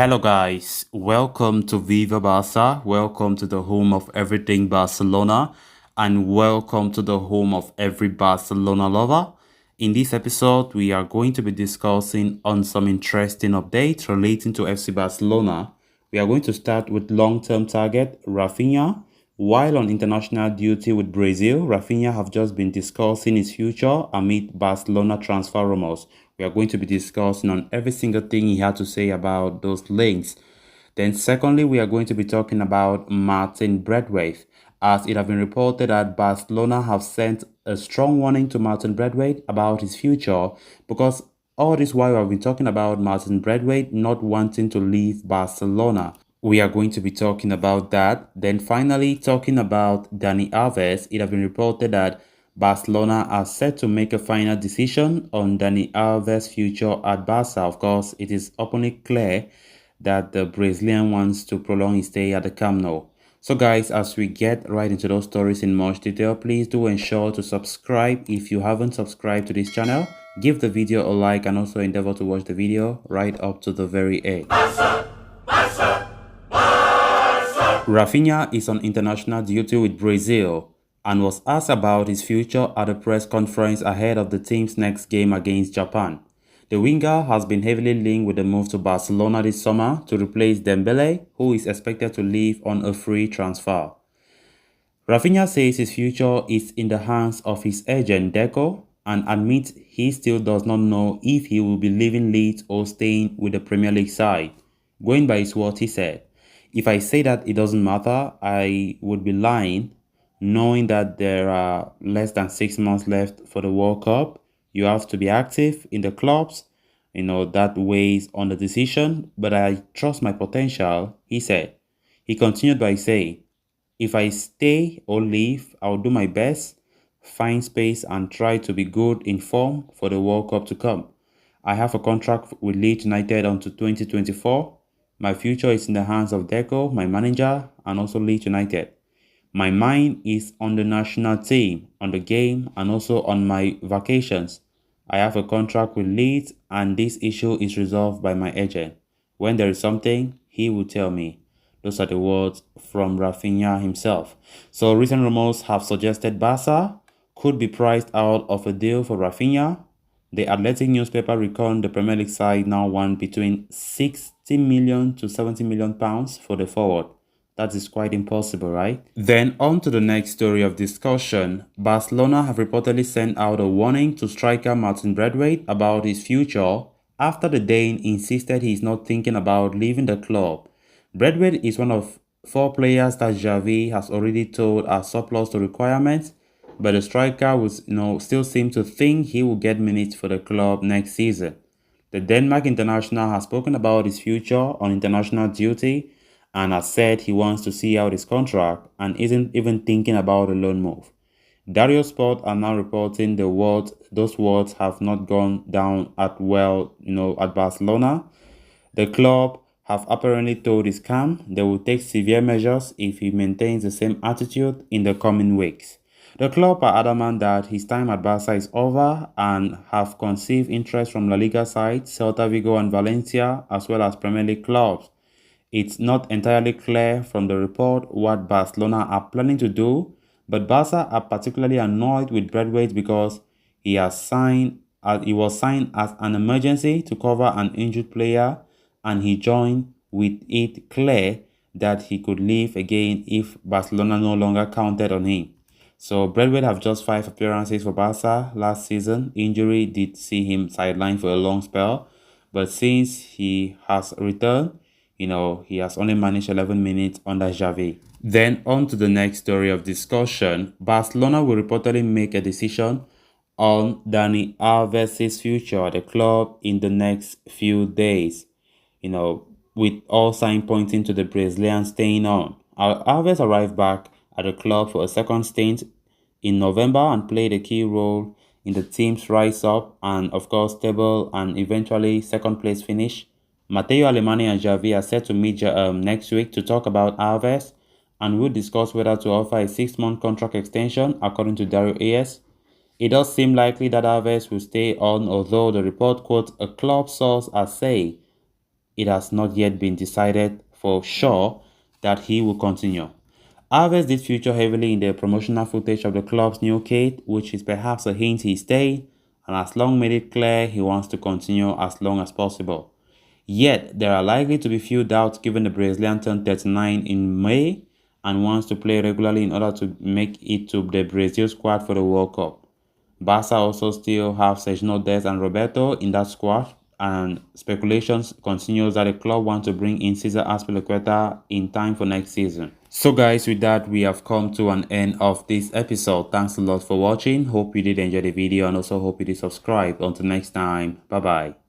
Hello guys, welcome to Viva Barca, welcome to the home of everything Barcelona, and welcome to the home of every Barcelona lover. In this episode, we are going to be discussing on some interesting updates relating to FC Barcelona. We are going to start with long-term target Raphinha. While on international duty with Brazil, Raphinha have just been discussing his future amid Barcelona transfer rumors. We are going to be discussing on every single thing he had to say about those links. Then secondly, we are going to be talking about Martin Braithwaite, as it has been reported that Barcelona have sent a strong warning to Martin Braithwaite about his future, because all this while I've been talking about Martin Braithwaite not wanting to leave Barcelona. We are going to be talking about that. Then finally, talking about Dani Alves, it has been reported that Barcelona are set to make a final decision on Dani Alves' future at Barca. Of course, it is openly clear that the Brazilian wants to prolong his stay at the Camp Nou. So guys, as we get right into those stories in much detail, please do ensure to subscribe if you haven't subscribed to this channel. Give the video a like and also endeavor to watch the video right up to the very end. Rafinha is on international duty with Brazil and was asked about his future at a press conference ahead of the team's next game against Japan. The winger has been heavily linked with the move to Barcelona this summer to replace Dembele, who is expected to leave on a free transfer. Rafinha says his future is in the hands of his agent Deco and admits he still does not know if he will be leaving Leeds or staying with the Premier League side. Going by his words, he said, "If I say that it doesn't matter, I would be lying, knowing that there are less than 6 months left for the World Cup. You have to be active in the clubs, that weighs on the decision, but I trust my potential," he said. He continued by saying, "If I stay or leave, I'll do my best, find space and try to be good in form for the World Cup to come. I have a contract with Leeds United until 2024. My future is in the hands of Deco, my manager, and also Leeds United. My mind is on the national team, on the game, and also on my vacations. I have a contract with Leeds, and this issue is resolved by my agent. When there is something, he will tell me." Those are the words from Raphinha himself. So recent rumors have suggested Barca could be priced out of a deal for Raphinha. The Athletic newspaper reckoned the Premier League side now want between 60 million to 70 million pounds for the forward. That is quite impossible, right? Then on to the next story of discussion. Barcelona have reportedly sent out a warning to striker Martin Braithwaite about his future after the Dane insisted he is not thinking about leaving the club. Braithwaite is one of 4 players that Xavi has already told are surplus to requirements, but the striker will still seem to think he will get minutes for the club next season. The Denmark international has spoken about his future on international duty and has said he wants to see out his contract and isn't even thinking about a loan move. Dario Sport are now reporting those words have not gone down at Barcelona. The club have apparently told his camp they will take severe measures if he maintains the same attitude in the coming weeks. The club are adamant that his time at Barca is over and have conceived interest from La Liga sides, Celta Vigo and Valencia, as well as Premier League clubs. It's not entirely clear from the report what Barcelona are planning to do, but Barca are particularly annoyed with Braithwaite because he was signed as an emergency to cover an injured player, and he joined with it clear that he could leave again if Barcelona no longer counted on him. So Braithwaite have just 5 appearances for Barca last season. Injury did see him sidelined for a long spell, but since he has returned, he has only managed 11 minutes under Xavi. Then on to the next story of discussion. Barcelona will reportedly make a decision on Dani Alves' future at the club in the next few days, with all signs pointing to the Brazilian staying on. Alves arrived back at the club for a second stint in November and played a key role in the team's rise-up and, of course, table and eventually second-place finish. Matteo Alemany and Xavi are set to meet next week to talk about Alves and will discuss whether to offer a 6-month contract extension, according to Dario Alves. It does seem likely that Alves will stay on, although the report quotes a club source as saying it has not yet been decided for sure that he will continue. Alves did feature heavily in the promotional footage of the club's new kit, which is perhaps a hint he stayed, and has long made it clear he wants to continue as long as possible. Yet, there are likely to be few doubts given the Brazilian turned 39 in May and wants to play regularly in order to make it to the Brazil squad for the World Cup. Barca also still have Sergio Dest and Roberto in that squad, and speculations continues that the club wants to bring in Cesar Azpilicueta in time for next season. So guys, with that we have come to an end of this episode. Thanks a lot for watching. Hope you did enjoy the video and also hope you did subscribe. Until next time, bye bye.